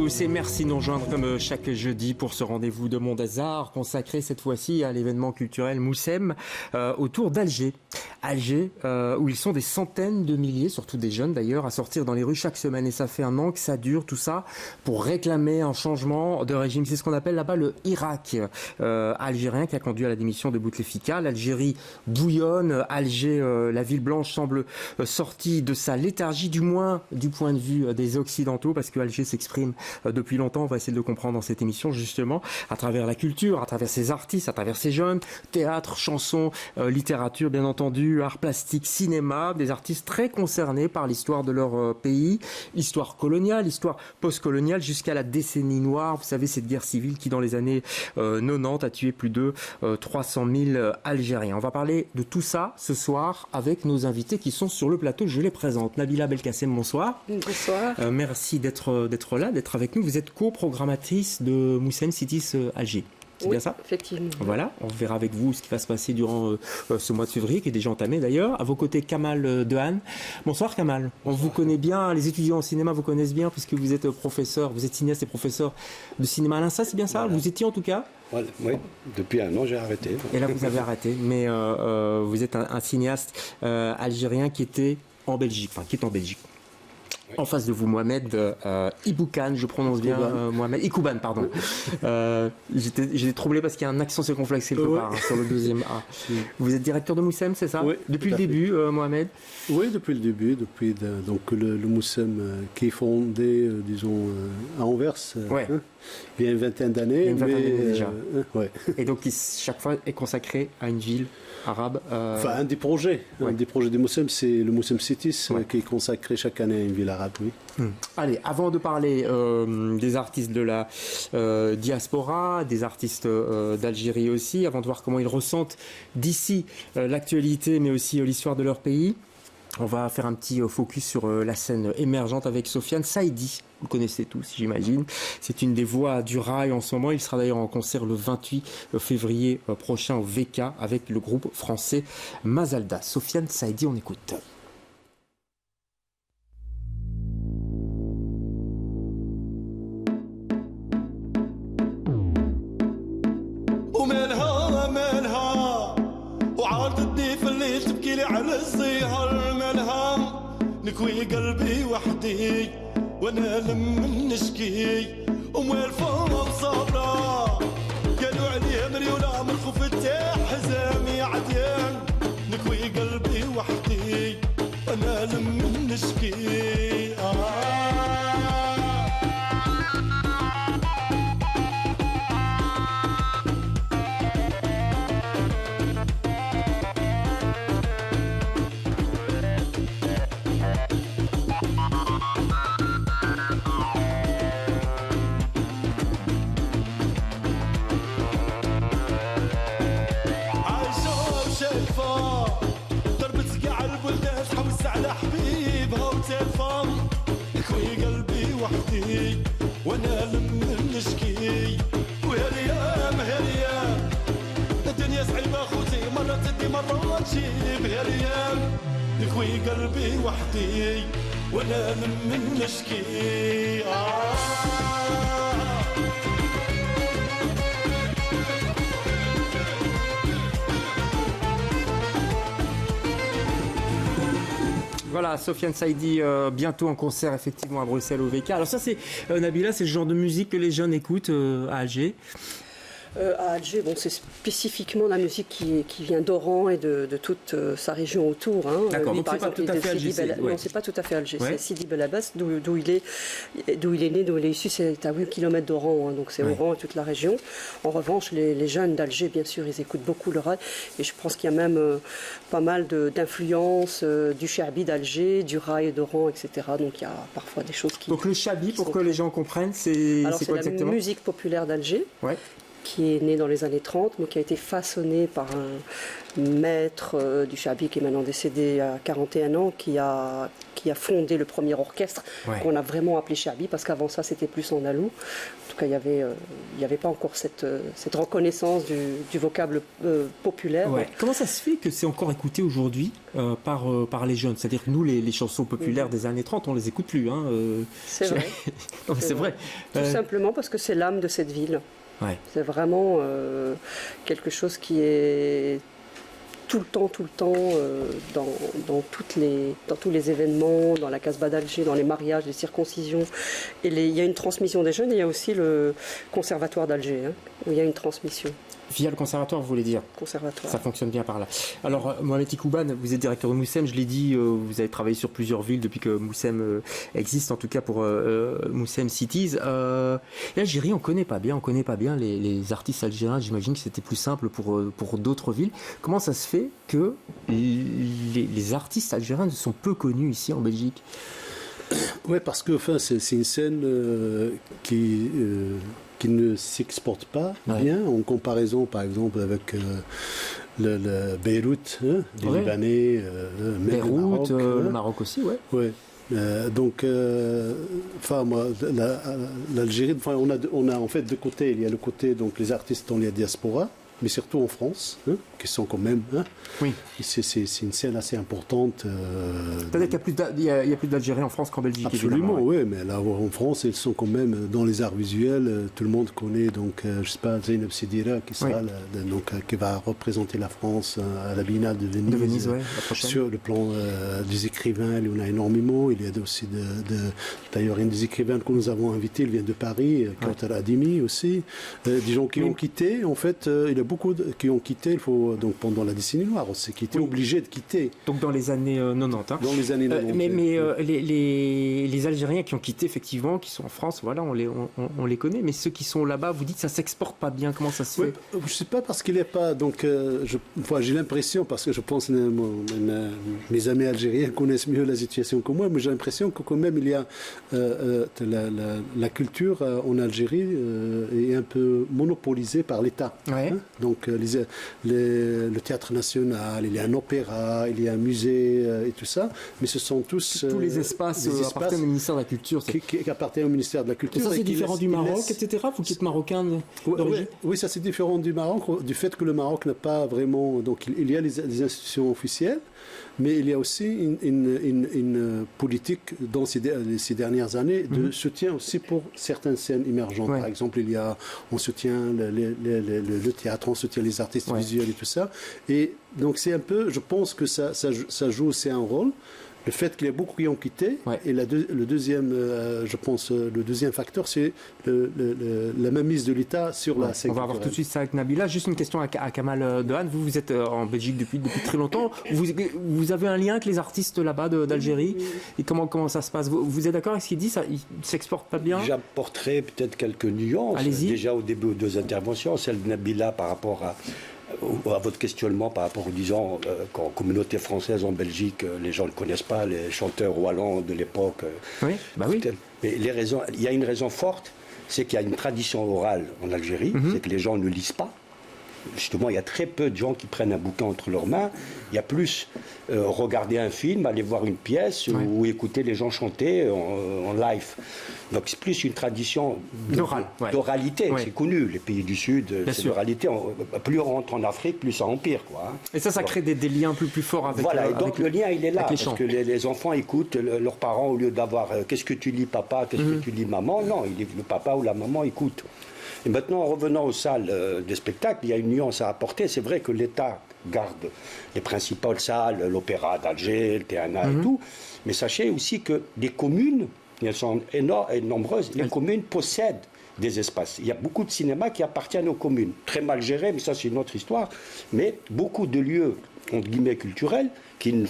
tous et merci de nous rejoindre comme chaque jeudi pour ce rendez-vous de Monde Hasard consacré cette fois-ci à l'événement culturel Moussem autour d'Alger. Alger, où ils sont des centaines de milliers, surtout des jeunes d'ailleurs, à sortir dans les rues chaque semaine. Et ça fait un an que ça dure, tout ça, pour réclamer un changement de régime. C'est ce qu'on appelle là-bas le Irak algérien qui a conduit à la démission de Bouteflika. L'Algérie bouillonne, Alger, la ville blanche, semble sortie de sa léthargie, du moins du point de vue des Occidentaux, parce que Alger s'exprime depuis longtemps. On va essayer de le comprendre dans cette émission, justement, à travers la culture, à travers ses artistes, à travers ses jeunes, théâtre, chansons, littérature, bien entendu, art plastique, cinéma, des artistes très concernés par l'histoire de leur pays, histoire coloniale, histoire post-coloniale, jusqu'à la décennie noire. Vous savez, cette guerre civile qui, dans les années 90, a tué plus de 300 000 Algériens. On va parler de tout ça ce soir avec nos invités qui sont sur le plateau. Je les présente. Nabila Belkacem, bonsoir. Bonsoir. Merci d'être là, d'être avec nous. Vous êtes co-programmatrice de Moussem Cities Alger. C'est bien ça ? Effectivement. Voilà, on verra avec vous ce qui va se passer durant ce mois de février, qui est déjà entamé d'ailleurs. À vos côtés, Kamal Dehan. Bonsoir Kamal. On vous connaît bien, les étudiants en cinéma vous connaissent bien, puisque vous êtes professeur, vous êtes cinéaste et professeur de cinéma à l'INSA, c'est bien ça ? Voilà. Vous étiez en tout cas ? Voilà, oui, depuis un an j'ai arrêté. Et là vous avez arrêté, mais vous êtes un cinéaste algérien qui était en Belgique, enfin qui est en Belgique. Oui. En face de vous, Mohamed Iboukan, je prononce bien Mohamed Ikouban, pardon. J'étais troublé parce qu'il y a un accent circonflexe quelque part sur le deuxième A. Vous êtes directeur de Moussem, c'est ça ? Oui. Depuis le début, Mohamed ? Oui, depuis le début, donc le Moussem qui est fondé, disons, à Anvers. Il y a une vingtaine d'années. Il y a une vingtaine d'années déjà. Et donc, chaque fois est consacré à une ville arabe. Enfin, un des projets du Moussem, c'est le Moussem Cities, qui est consacré chaque année à une ville arabe, oui. Allez, avant de parler des artistes de la diaspora, des artistes d'Algérie aussi, avant de voir comment ils ressentent d'ici l'actualité, mais aussi l'histoire de leur pays, on va faire un petit focus sur la scène émergente avec Sofiane Saïdi. Vous le connaissez tous, j'imagine. C'est une des voix du rail en ce moment. Il sera d'ailleurs en concert le 28 février prochain au VK avec le groupe français Mazalda. Sofiane Saïdi, on écoute. نكوي قلبي وحدي وانا لم نشكي وموالفة صبرا قالوا عليه مريولا من خفتها حزامي عديان نكوي قلبي وحدي وانا لم نشكي وانا لم نشكي وهاليام الدنيا صعيبه خوتي مرة تدي مرة تجيب هاليام نكوي قلبي وحدي وانا لم نشكي Voilà, Sofiane Saïdi, bientôt en concert effectivement à Bruxelles au VK. Alors ça c'est, Nabila, c'est le genre de musique que les jeunes écoutent à Alger. À Alger, c'est spécifiquement la musique qui vient d'Oran et de toute sa région autour. D'accord, lui, donc c'est pas tout à fait Alger. Non, c'est pas tout à fait Alger. C'est Sidi Bel Abbas, d'où il est né, d'où il est issu. C'est à 8 km d'Oran, donc c'est Oran et toute la région. En revanche, les jeunes d'Alger, bien sûr, ils écoutent beaucoup le rail. Et je pense qu'il y a même pas mal d'influences du Chabi d'Alger, du rail d'Oran, etc. Donc il y a parfois des choses qui... Donc le Chabi, pour que les gens comprennent, c'est quoi exactement ? C'est la musique populaire d'Alger. Qui est né dans les années 30, mais qui a été façonné par un maître du Chabi qui est maintenant décédé à 41 ans, qui a qui a fondé le premier orchestre qu'on a vraiment appelé Chabi, parce qu'avant ça c'était plus en alou. En tout cas, il n'y avait pas encore cette reconnaissance du vocable populaire. Comment ça se fait que c'est encore écouté aujourd'hui par les jeunes? C'est-à-dire que nous, les chansons populaires des années 30, on ne les écoute plus. Hein, c'est vrai. Non, c'est vrai. Tout simplement parce que c'est l'âme de cette ville. C'est vraiment quelque chose qui est tout le temps dans tous les événements, dans la Casbah d'Alger, dans les mariages, les circoncisions. Et il y a une transmission des jeunes, et il y a aussi le conservatoire d'Alger, où il y a une transmission. Via le conservatoire, vous voulez dire? Conservatoire. Ça fonctionne bien par là. Alors, Mohamed Ikouban, vous êtes directeur de Moussem, je l'ai dit, vous avez travaillé sur plusieurs villes depuis que Moussem existe, en tout cas pour Moussem Cities. L'Algérie, on connaît pas bien les artistes algériens. J'imagine que c'était plus simple pour d'autres villes. Comment ça se fait que les artistes algériens sont peu connus ici en Belgique? Oui, parce que c'est une scène qui ne s'exporte pas bien en comparaison, par exemple, avec le Beyrouth, les Libanais, Beyrouth, le Maroc aussi, donc, l'Algérie, on a en fait deux côtés. Il y a le côté donc les artistes dans la diaspora, mais surtout en France, qui sont quand même... C'est une scène assez importante. Peut-être qu'il n'y a plus d'Algériens en France qu'en Belgique. Absolument, oui, mais là en France, ils sont quand même dans les arts visuels. Tout le monde connaît, donc, je sais pas, Zeynep Sidira, qui va représenter la France à la Biennale de Venise. Sur le plan des écrivains, il y en a énormément. Il y a aussi d'ailleurs, une des écrivains que nous avons invité, il vient de Paris, Kautar Adimi aussi. Des gens qui ont quitté, en fait, il y a beaucoup qui ont quitté, donc pendant la décennie noire aussi, qui étaient obligés de quitter. Donc dans les années 90. Dans les années 90. Les Algériens qui ont quitté, effectivement, qui sont en France, voilà, on les connaît, mais ceux qui sont là-bas, vous dites que ça ne s'exporte pas bien, comment ça se fait? Je ne sais pas, parce qu'il n'y a pas, donc j'ai l'impression, parce que je pense que mes amis algériens connaissent mieux la situation que moi, mais j'ai l'impression que quand même il y a la culture en Algérie est un peu monopolisée par l'État. Donc le théâtre national, il y a un opéra, il y a un musée et tout ça, mais ce sont tous les espaces appartiennent au ministère de la Culture. Qui appartiennent au ministère de la Culture. Et ça, c'est différent du Maroc, etc. Vous qui êtes marocain d'origine. Oui, ça c'est différent du Maroc, du fait que le Maroc n'a pas vraiment... Donc il y a les institutions officielles, mais il y a aussi une politique dans ces dernières années de soutien aussi pour certaines scènes émergentes. Par exemple, on soutient le théâtre, on soutient les artistes visuels et tout ça. Et donc c'est un peu, je pense que ça joue aussi un rôle. Le fait qu'il y a beaucoup qui ont quitté, et le deuxième facteur, c'est la mainmise de l'État sur la scène. On va voir tout de suite ça avec Nabila. Juste une question à Kamal Dehan. Vous êtes en Belgique depuis très longtemps. Vous avez un lien avec les artistes là-bas d'Algérie. Et comment ça se passe? Vous êtes d'accord avec ce qu'il dit? Ça, il ne s'exporte pas bien? J'apporterai peut-être quelques nuances. Allez-y. Déjà au début de 2 interventions, celle de Nabila par rapport à votre questionnement par rapport, disons, qu'en communauté française en Belgique, les gens ne connaissent pas les chanteurs wallons de l'époque. Oui. Mais il y a une raison forte, c'est qu'il y a une tradition orale en Algérie, c'est que les gens ne lisent pas. Justement, il y a très peu de gens qui prennent un bouquin entre leurs mains. Il y a plus regarder un film, aller voir une pièce ou écouter les gens chanter en live. Donc c'est plus une tradition d'oralité. C'est connu, les pays du Sud, c'est l'oralité. Plus on rentre en Afrique, plus ça empire. Et ça crée des liens plus forts avec et donc le lien, il est là. Parce chants. que les enfants écoutent leurs parents, au lieu d'avoir qu'est-ce que tu lis papa, qu'est-ce que tu lis maman. Non, le papa ou la maman écoute. Et maintenant, en revenant aux salles des spectacles, il y a une nuance à apporter. C'est vrai que l'État garde les principales salles, l'Opéra d'Alger, le Théâna et tout. Mais sachez aussi que les communes, elles sont énormes et nombreuses, les communes possèdent des espaces. Il y a beaucoup de cinémas qui appartiennent aux communes. Très mal gérés, mais ça c'est une autre histoire. Mais beaucoup de lieux, entre guillemets, culturels, qui ne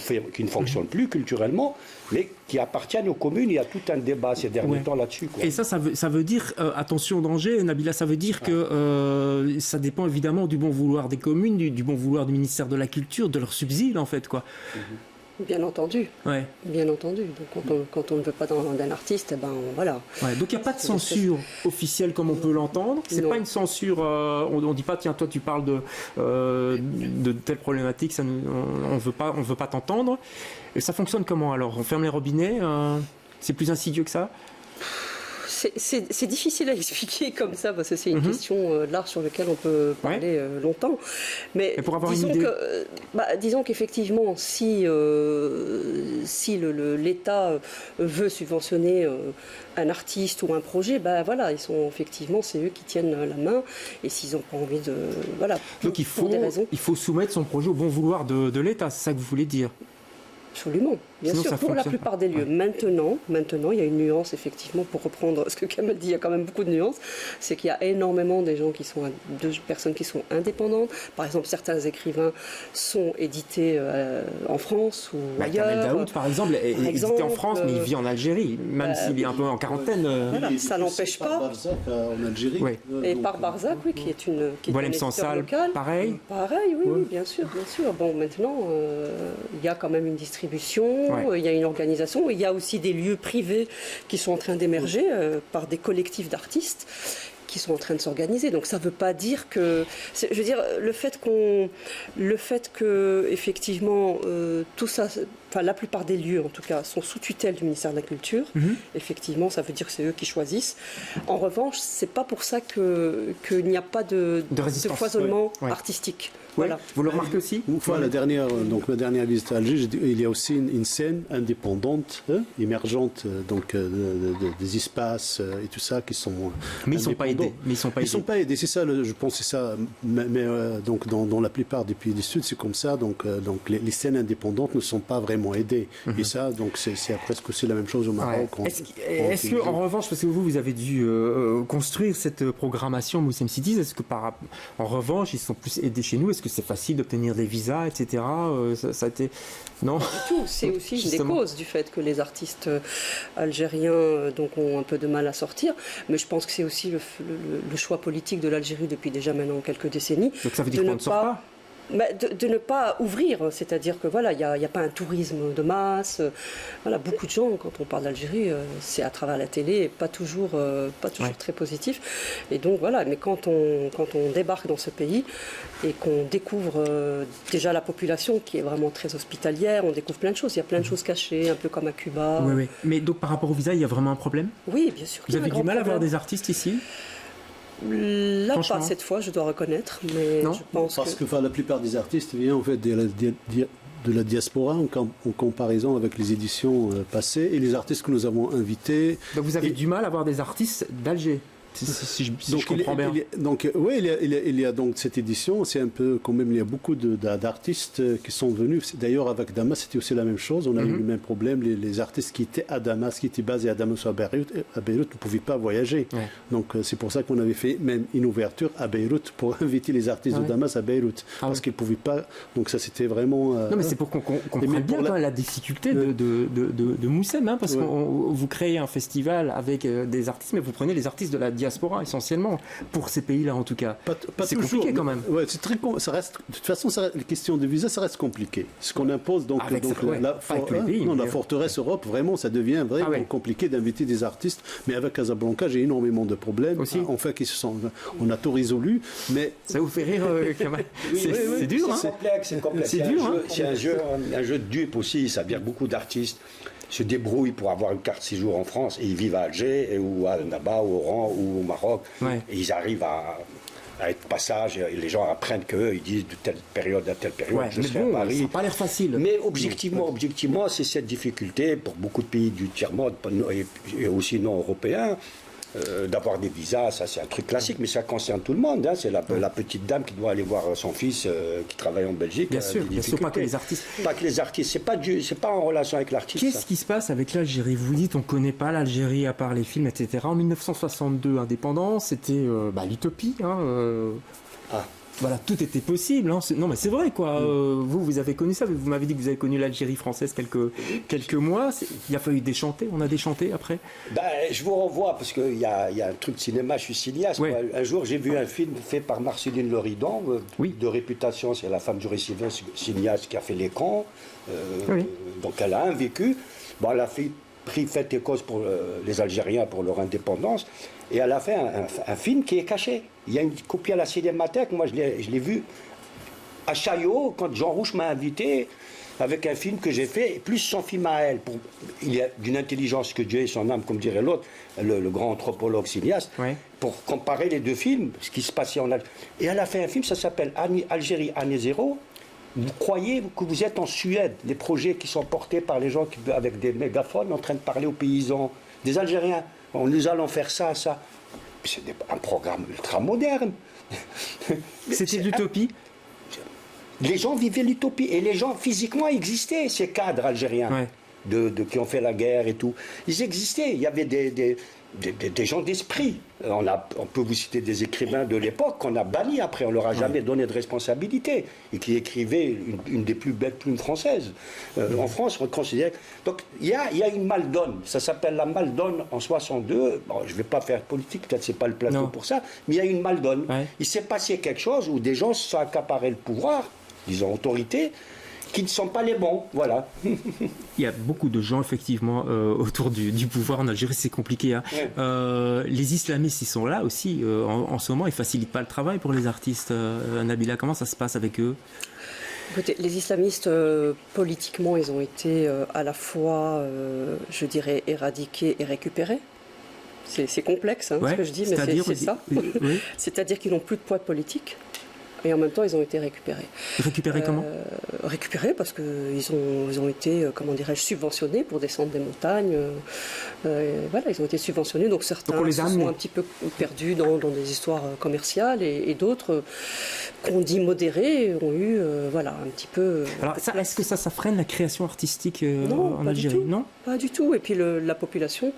fonctionnent plus culturellement, mais qui appartiennent aux communes. Il y a tout un débat ces derniers temps là-dessus. Et ça veut dire, attention danger, Nabila, ça veut dire que ça dépend évidemment du bon vouloir des communes, du bon vouloir du ministère de la Culture, de leur subside en fait, quoi. Bien entendu. Ouais. Bien entendu. Donc, quand on ne veut pas d'un artiste, voilà. Ouais, donc il n'y a pas de censure officielle comme on peut l'entendre. C'est pas une censure. On ne dit pas tiens toi tu parles de telle problématique, on veut pas t'entendre. Et ça fonctionne comment alors? On ferme les robinets. C'est plus insidieux que ça? C'est difficile à expliquer comme ça parce que c'est une question de l'art sur lequel on peut parler longtemps. Mais pour avoir une idée... disons qu'effectivement, si l'État veut subventionner un artiste ou un projet, voilà, c'est eux qui tiennent la main. Et s'ils n'ont pas envie de, donc il faut soumettre son projet au bon vouloir de l'État. C'est ça que vous voulez dire? Absolument, bien Sinon, sûr, pour la plupart des lieux. Maintenant, il y a une nuance, effectivement, pour reprendre ce que Kamel dit, il y a quand même beaucoup de nuances, c'est qu'il y a énormément de personnes qui sont indépendantes. Par exemple, certains écrivains sont édités en France ou ailleurs. Kamel Daoud, par exemple, est édité en France, mais il vit en Algérie, même s'il est un peu en quarantaine. Voilà, ça n'empêche pas. Par Barzac en Algérie. Oui. Et par Barzac, oui, qui est une Boilem Sansal, pareil. Pareil, oui, bien sûr. Bon, maintenant, il y a quand même une distribution. Il y a une organisation, il y a aussi des lieux privés qui sont en train d'émerger par des collectifs d'artistes qui sont en train de s'organiser. Donc ça ne veut pas dire que... Je veux dire, le fait que effectivement, tout ça... Enfin, la plupart des lieux, en tout cas, sont sous tutelle du ministère de la Culture. Effectivement, ça veut dire que c'est eux qui choisissent. En revanche, c'est pas pour ça qu'il n'y a pas de foisonnement artistique. Voilà. Vous le remarquez aussi? Une fois, ma dernière visite à Alger, il y a aussi une scène indépendante, émergente, des espaces et tout ça qui sont. Mais ils ne sont pas aidés. Ils ne sont pas aidés, c'est ça, je pense, c'est ça. Mais donc, dans la plupart des pays du Sud, c'est comme ça. Donc les scènes indépendantes ne sont pas vraiment aidées. Et ça, donc, c'est presque aussi la même chose au Maroc. Est-ce que, en revanche, parce que vous avez dû construire cette programmation Moussem Cities, est-ce que en revanche, ils sont plus aidés chez nous? Est-ce que c'est facile d'obtenir des visas, etc. Ça a été... Non. Pas du tout. C'est aussi une des causes du fait que les artistes algériens ont un peu de mal à sortir. Mais je pense que c'est aussi le choix politique de l'Algérie depuis déjà maintenant quelques décennies. Donc ça veut dire qu'on ne sort pas? De ne pas ouvrir, c'est-à-dire que voilà, il n'y a pas un tourisme de masse. Voilà, beaucoup de gens, quand on parle d'Algérie, c'est à travers la télé, et pas toujours très positif. Et donc voilà, mais quand on débarque dans ce pays et qu'on découvre déjà la population qui est vraiment très hospitalière, on découvre plein de choses. Il y a plein de choses cachées, un peu comme à Cuba. Oui. Mais donc par rapport au visa, il y a vraiment un problème? Oui, bien sûr. Vous avez du mal à voir des artistes ici? Là, pas cette fois, je dois reconnaître, mais non, je pense parce que la plupart des artistes viennent en fait de la diaspora en comparaison avec les éditions passées et les artistes que nous avons invités. Donc vous avez du mal à voir des artistes d'Alger? Si je comprends bien. Il y a donc cette édition, c'est un peu quand même, il y a beaucoup d'artistes qui sont venus. D'ailleurs, avec Damas, c'était aussi la même chose. On a eu le même problème. Les artistes qui étaient à Damas, qui étaient basés à Damas ou à Beyrouth ne pouvaient pas voyager. Ouais. Donc, c'est pour ça qu'on avait fait même une ouverture à Beyrouth pour inviter les artistes de Damas à Beyrouth. Parce qu'ils ne pouvaient pas. Donc, ça, c'était vraiment. Non, mais c'est pour qu'on comprenne bien la difficulté de Moussem, parce que vous créez un festival avec des artistes, mais vous prenez les artistes de la diaspora essentiellement, pour ces pays-là en tout cas. C'est compliqué quand même. Ouais, c'est ça reste, de toute façon, les questions de visa, ça reste compliqué. Ce qu'on impose, la forteresse Europe, vraiment, ça devient vraiment compliqué d'inviter des artistes. Mais avec Casablanca, j'ai énormément de problèmes. Aussi. Enfin, on a tout résolu, mais... Ça vous fait rire, Kamal? C'est dur, hein? C'est complexe. C'est dur, hein? C'est un jeu de dupe aussi, ça veut dire beaucoup d'artistes se débrouillent pour avoir une carte séjour en France et ils vivent à Alger ou à Annaba ou au Oran ou au Maroc et ils arrivent à être passage et les gens apprennent qu'eux ils disent de telle période à telle période je serai à Paris. Ça n'a pas l'air facile. Mais objectivement c'est cette difficulté pour beaucoup de pays du tiers-monde et aussi non européens. D'avoir des visas, ça c'est un truc classique, mais ça concerne tout le monde. C'est la petite dame qui doit aller voir son fils qui travaille en Belgique. Bien sûr, pas que les artistes. Pas que les artistes, c'est pas en relation avec l'artiste. Qu'est-ce qui se passe avec l'Algérie? Vous dites on ne connaît pas l'Algérie à part les films, etc. En 1962, indépendance, c'était l'utopie. Voilà, tout était possible. Hein. Non, mais c'est vrai, quoi. Vous avez connu ça. Vous m'avez dit que vous avez connu l'Algérie française quelques mois. Il a fallu déchanter. On a déchanté après. Je vous renvoie, parce qu'il y a un truc de cinéma, je suis cinéaste. Ouais. Un jour, j'ai vu un film fait par Marceline Loridan, de réputation. C'est la femme du récivant, cinéaste qui a fait l'écran. Donc elle a un vécu. Bon, elle a pris fait et cause pour les Algériens pour leur indépendance. Et elle a fait un film qui est caché. Il y a une copie à la Cinémathèque. Moi, je l'ai vu à Chaillot, quand Jean Rouch m'a invité, avec un film que j'ai fait, plus son film à elle. Il y a d'une intelligence que Dieu et son âme, comme dirait l'autre, le grand anthropologue cinéaste, pour comparer les deux films, ce qui se passait en Algérie. Et elle a fait un film, ça s'appelle Algérie, année zéro. Vous croyez que vous êtes en Suède, des projets qui sont portés par les gens avec des mégaphones en train de parler aux paysans, des Algériens. Nous allons faire ça. C'est un programme ultra moderne. C'était l'utopie. Les gens vivaient l'utopie et les gens physiquement existaient, ces cadres algériens qui ont fait la guerre et tout. Ils existaient. Il y avait des gens d'esprit. On peut vous citer des écrivains de l'époque qu'on a bannis après, on leur a jamais donné de responsabilité et qui écrivaient une des plus belles plumes françaises. En France, on considère. Donc il y a une Maldonne, ça s'appelle la Maldonne en 62. Bon, je ne vais pas faire politique, peut-être c'est pas le plateau pour ça, mais il y a une Maldonne. Il s'est passé quelque chose où des gens se sont accaparés le pouvoir, disons autorité, qui ne sont pas les bons, voilà. Il y a beaucoup de gens, effectivement, autour du pouvoir en Algérie, c'est compliqué. Hein. Les islamistes, ils sont là aussi. En ce moment, ils ne facilitent pas le travail pour les artistes. Nabila, comment ça se passe avec eux ? Écoutez, les islamistes, politiquement, ils ont été à la fois, je dirais, éradiqués et récupérés. C'est complexe, hein, ce que je dis, mais c'est ça. C'est-à-dire qu'ils n'ont plus de poids politique. Et en même temps, ils ont été récupérés. Récupérés comment ? Récupérés parce qu'ils ont été, comment dirais-je, subventionnés pour descendre des montagnes. Voilà, ils ont été subventionnés. Donc certains se sont un petit peu perdus dans des histoires commerciales et d'autres, qu'on dit modérés, ont eu, voilà, un petit peu... Alors, est-ce que ça freine la création artistique en Algérie ? Non, pas du tout. Et puis la population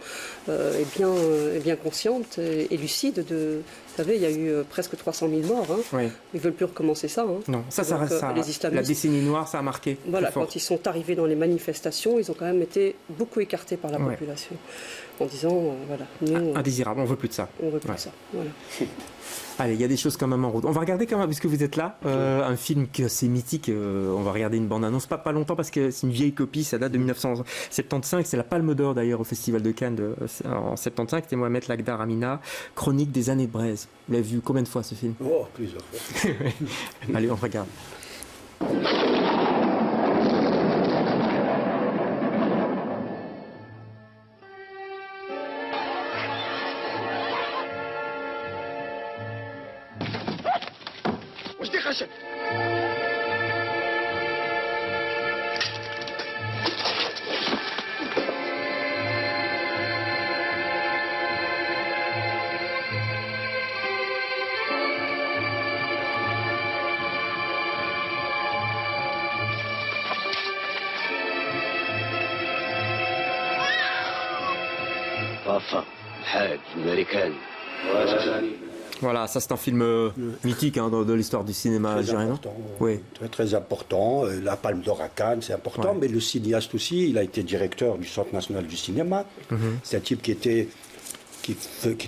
est bien consciente et lucide de... Vous savez, il y a eu presque 300 000 morts. Hein. Ils ne veulent plus recommencer ça. Hein. Non, ça reste ça. Les islamistes, la décennie noire, ça a marqué. Voilà, quand ils sont arrivés dans les manifestations, ils ont quand même été beaucoup écartés par la population. En disant, voilà, nous... Indésirable, on ne veut plus de ça. On ne veut plus de ça, voilà. Allez, il y a des choses quand même en route. On va regarder quand même, puisque vous êtes là, un film qui est assez mythique. On va regarder une bande-annonce, pas longtemps, parce que c'est une vieille copie, ça date de 1975. C'est la Palme d'Or d'ailleurs au Festival de Cannes en 75. C'était Mohamed Lagdar Amina, Chronique des années de Braise. Vous l'avez vu combien de fois ce film ? Oh, plusieurs fois. Allez, on regarde. Voilà, ça c'est un film mythique de l'histoire du cinéma algérien. Oui. Très très important. La Palme d'Or à Cannes, c'est important, mais le cinéaste aussi, il a été directeur du Centre national du cinéma. C'est un type qui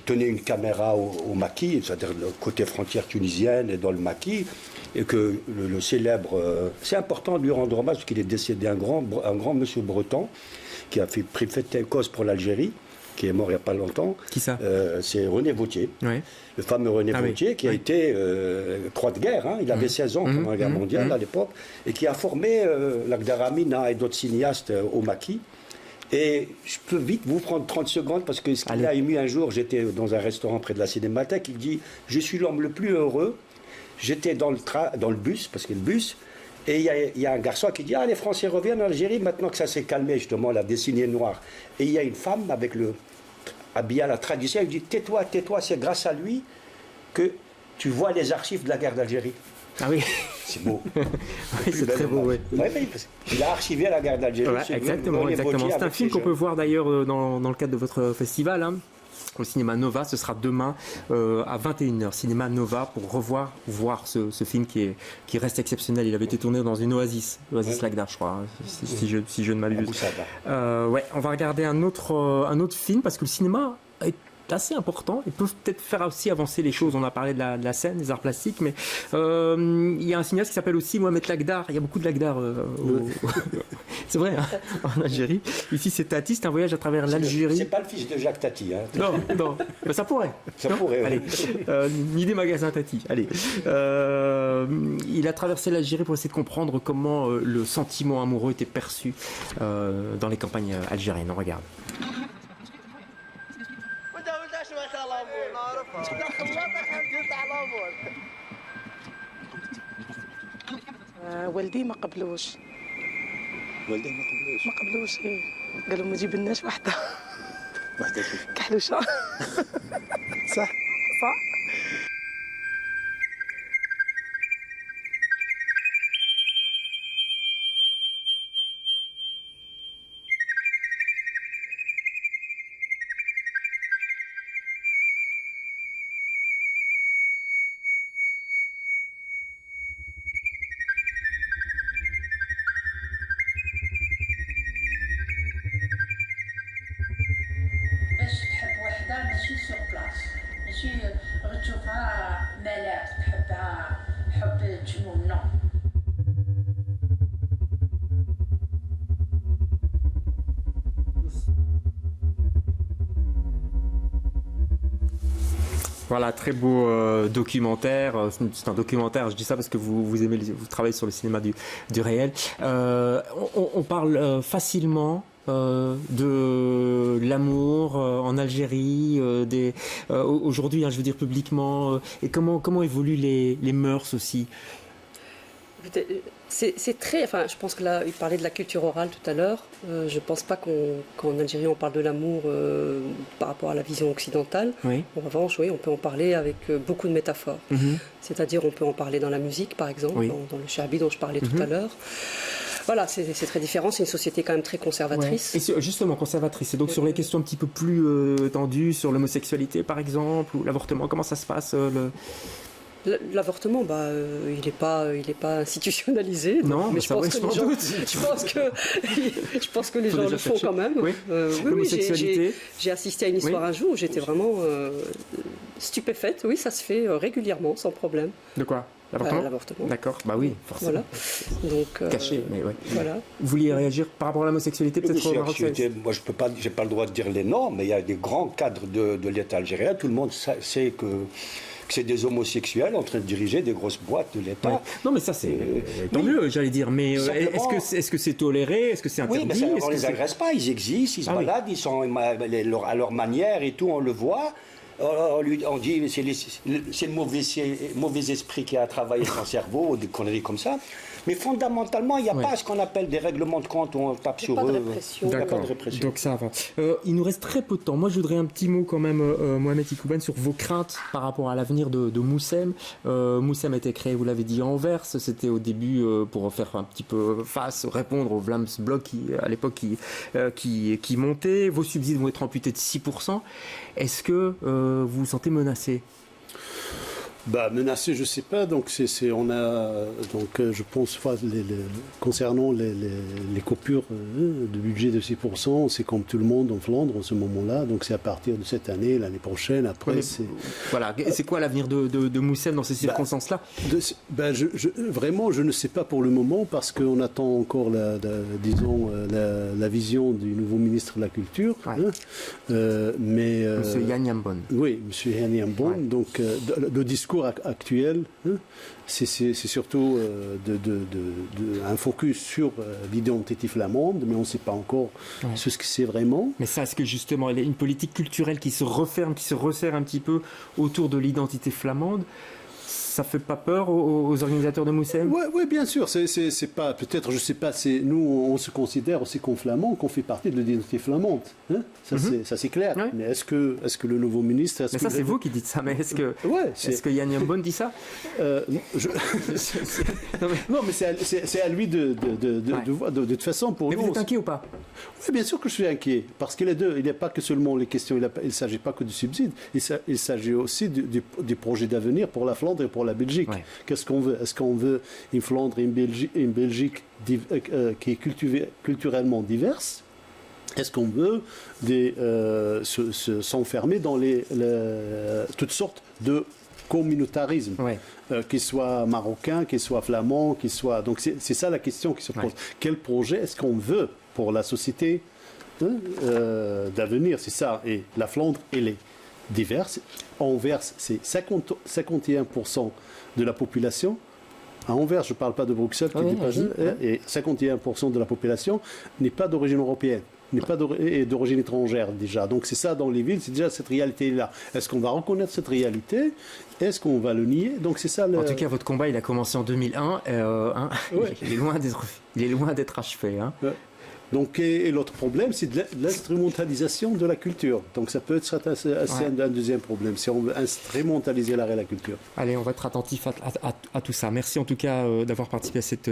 tenait une caméra au maquis, c'est-à-dire le côté frontière tunisienne et dans le maquis, et que le célèbre... c'est important de lui rendre hommage parce qu'il est décédé, un grand monsieur breton qui a pris fait cause pour l'Algérie, qui est mort il n'y a pas longtemps. Qui ça ? C'est René Vautier. Le fameux René Vautier, qui a été croix de guerre. Hein. Il avait 16 ans pendant la guerre mondiale à l'époque, et qui a formé Lagdar Amina et d'autres cinéastes au maquis. Et je peux vite vous prendre 30 secondes, parce que ce qui m'a ému un jour, j'étais dans un restaurant près de la Cinémathèque, il dit « Je suis l'homme le plus heureux, j'étais dans le bus, parce que le bus... » Et il y a un garçon qui dit « Ah, les Français reviennent en Algérie, maintenant que ça s'est calmé, justement, la décennie noire. » Et il y a une femme avec habillée à la tradition, elle dit « Tais-toi, c'est grâce à lui que tu vois les archives de la guerre d'Algérie. » Ah oui. C'est beau. Oui, c'est très beau, oui. Il a archivé la guerre d'Algérie. Exactement. C'est un film qu'on peut voir d'ailleurs dans le cadre de votre festival. Hein. au cinéma Nova. Ce sera demain à 21h, cinéma Nova, pour voir ce film qui reste exceptionnel. Il avait été tourné dans une oasis Lagdar, je crois, si je ne m'abuse. Ouais, on va regarder un autre film, parce que le cinéma est assez important. Ils peuvent peut-être faire aussi avancer les choses. On a parlé de la scène, des arts plastiques, mais il y a un cinéaste qui s'appelle aussi Mohamed Lagdar. Il y a beaucoup de Lagdar c'est vrai, hein, en Algérie. Ici, c'est Tati, c'est un voyage à travers l'Algérie. C'est pas le fils de Jacques Tati. Hein. Non, mais ça pourrait. Ça pourrait. Allez, une idée magasin Tati. Allez, il a traversé l'Algérie pour essayer de comprendre comment le sentiment amoureux était perçu dans les campagnes algériennes. On regarde. والدي ما قبلوش ايه قالوا ما جيبلناش وحده كحلوشه صح Voilà, très beau documentaire. C'est un documentaire, je dis ça parce que vous travaillez sur le cinéma du réel. On parle facilement de l'amour en Algérie, aujourd'hui, je veux dire publiquement, et comment évoluent les mœurs aussi. C'est très, je pense que là, il parlait de la culture orale tout à l'heure. Je ne pense pas qu'en Algérie, on parle de l'amour par rapport à la vision occidentale. Oui. En revanche, oui, on peut en parler avec beaucoup de métaphores. Mm-hmm. C'est-à-dire, on peut en parler dans la musique, par exemple, oui. dans le charbi dont je parlais tout à l'heure. Voilà, c'est très différent. C'est une société quand même très conservatrice. Ouais. Et justement, conservatrice. Et donc, sur les questions un petit peu plus tendues, sur l'homosexualité, par exemple, ou l'avortement, comment ça se passe L'avortement, il n'est pas institutionnalisé. Non, mais je pense que les gens le font quand même. Oui. Oui, j'ai assisté à une histoire un jour où j'étais vraiment stupéfaite. Oui, ça se fait régulièrement, sans problème. De quoi? L'avortement? L'avortement. D'accord, oui, forcément. Voilà. Donc, caché, mais oui. Voilà. Vous vouliez réagir par rapport à l'homosexualité, peut-être au Maroc? Moi, j'ai pas le droit de dire les noms, mais il y a des grands cadres de l'État algérien. Tout le monde sait que c'est des homosexuels en train de diriger des grosses boîtes de l'État. Ouais. Non, mais ça, c'est tant mieux, j'allais dire. Mais est-ce que c'est toléré? Est-ce que c'est interdit? Oui, mais on ne les agresse pas. Ils existent, ils se baladent, ils sont à leur manière et tout, on le voit. On dit c'est le mauvais esprit qui a travaillé son cerveau, des conneries comme ça. Mais fondamentalement, il n'y a pas ce qu'on appelle des règlements de compte où on tape sur eux. Il n'y a pas de répression. Donc ça va. Il nous reste très peu de temps. Moi, je voudrais un petit mot quand même, Mohamed Iqouben, sur vos craintes par rapport à l'avenir de Moussem. Moussem a été créé, vous l'avez dit, à Anvers. C'était au début pour faire un petit peu répondre au Vlaams Blok à l'époque qui montait. Vos subsides vont être amputés de 6%. Est-ce que vous vous sentez menacé? Menacé, je ne sais pas. Donc, je pense, concernant les coupures de budget de 6%, c'est comme tout le monde en Flandre en ce moment-là. Donc, c'est à partir de cette année, l'année prochaine. Après, voilà. C'est quoi l'avenir de Moussem dans ces circonstances-là? Vraiment, je ne sais pas pour le moment parce qu'on attend encore, la vision du nouveau ministre de la Culture. Ouais. Monsieur Yann Yambon. Oui, Monsieur Yann Yambon. Ouais. Donc, le discours actuel, c'est surtout un focus sur l'identité flamande, mais on ne sait pas encore ce que c'est vraiment. Mais ça, est-ce que justement, il y a une politique culturelle qui se referme, qui se resserre un petit peu autour de l'identité flamande? Ça fait pas peur aux organisateurs de Moussem? Oui, bien sûr. C'est pas, peut-être, je sais pas, nous, on se considère aussi comme flamands, qu'on fait partie de l'identité flamande. Hein, ça, c'est clair. Ouais. Mais est-ce que le nouveau ministre... Mais ça, c'est vous qui dites ça. Mais est-ce que Yann Yambon dit ça? Non, mais c'est à lui de toute façon, pour nous... Mais vous êtes inquiet ou pas? Oui, bien sûr que je suis inquiet. Parce que les deux, il n'y a pas que seulement les questions, il ne s'agit pas que du subside, il s'agit aussi du projet d'avenir pour la Flandre et pour la Belgique. Ouais. Qu'est-ce qu'on veut? Est-ce qu'on veut une Flandre et une Belgique qui est culturellement diverse? Est-ce qu'on veut s'enfermer dans toutes sortes de communautarisme, qu'il soit marocain, qu'il soit flamand, qu'il soit... Donc c'est ça la question qui se pose. Quel projet est-ce qu'on veut pour la société d'avenir? C'est ça. Et la Flandre, elle est diverse. Anvers, c'est 51% de la population. À Anvers, je ne parle pas de Bruxelles, et 51% de la population n'est pas d'origine européenne, n'est pas d'origine étrangère déjà. Donc c'est ça dans les villes, c'est déjà cette réalité-là. Est-ce qu'on va reconnaître cette réalité? Est-ce qu'on va le nier? Donc c'est ça. En tout cas, votre combat, il a commencé en 2001. Il est loin d'être achevé. Hein. Donc, et l'autre problème, c'est de l'instrumentalisation de la culture. Donc ça peut être un deuxième problème, si on veut instrumentaliser l'art et la culture. Allez, on va être attentif à tout ça. Merci en tout cas d'avoir participé à cette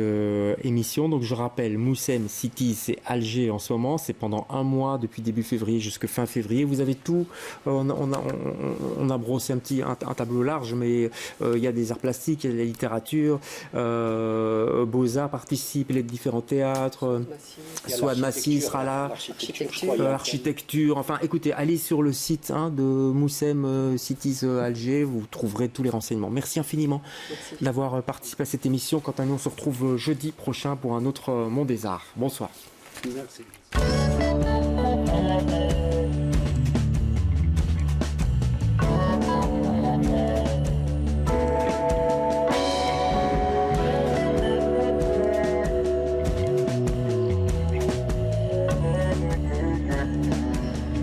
émission. Donc je rappelle, Moussem City, c'est Alger en ce moment. C'est pendant un mois, depuis début février jusqu'à fin février. Vous avez tout. On a brossé un tableau large, mais il y a des arts plastiques, il y a la littérature, Beaux-Arts participe, les différents théâtres. Souad Massi sera là, l'architecture, enfin écoutez, allez sur le site de Moussem Cities Alger, vous trouverez tous les renseignements. Merci infiniment d'avoir participé à cette émission. Quant à nous, on se retrouve jeudi prochain pour un autre Monde des Arts. Bonsoir. Merci.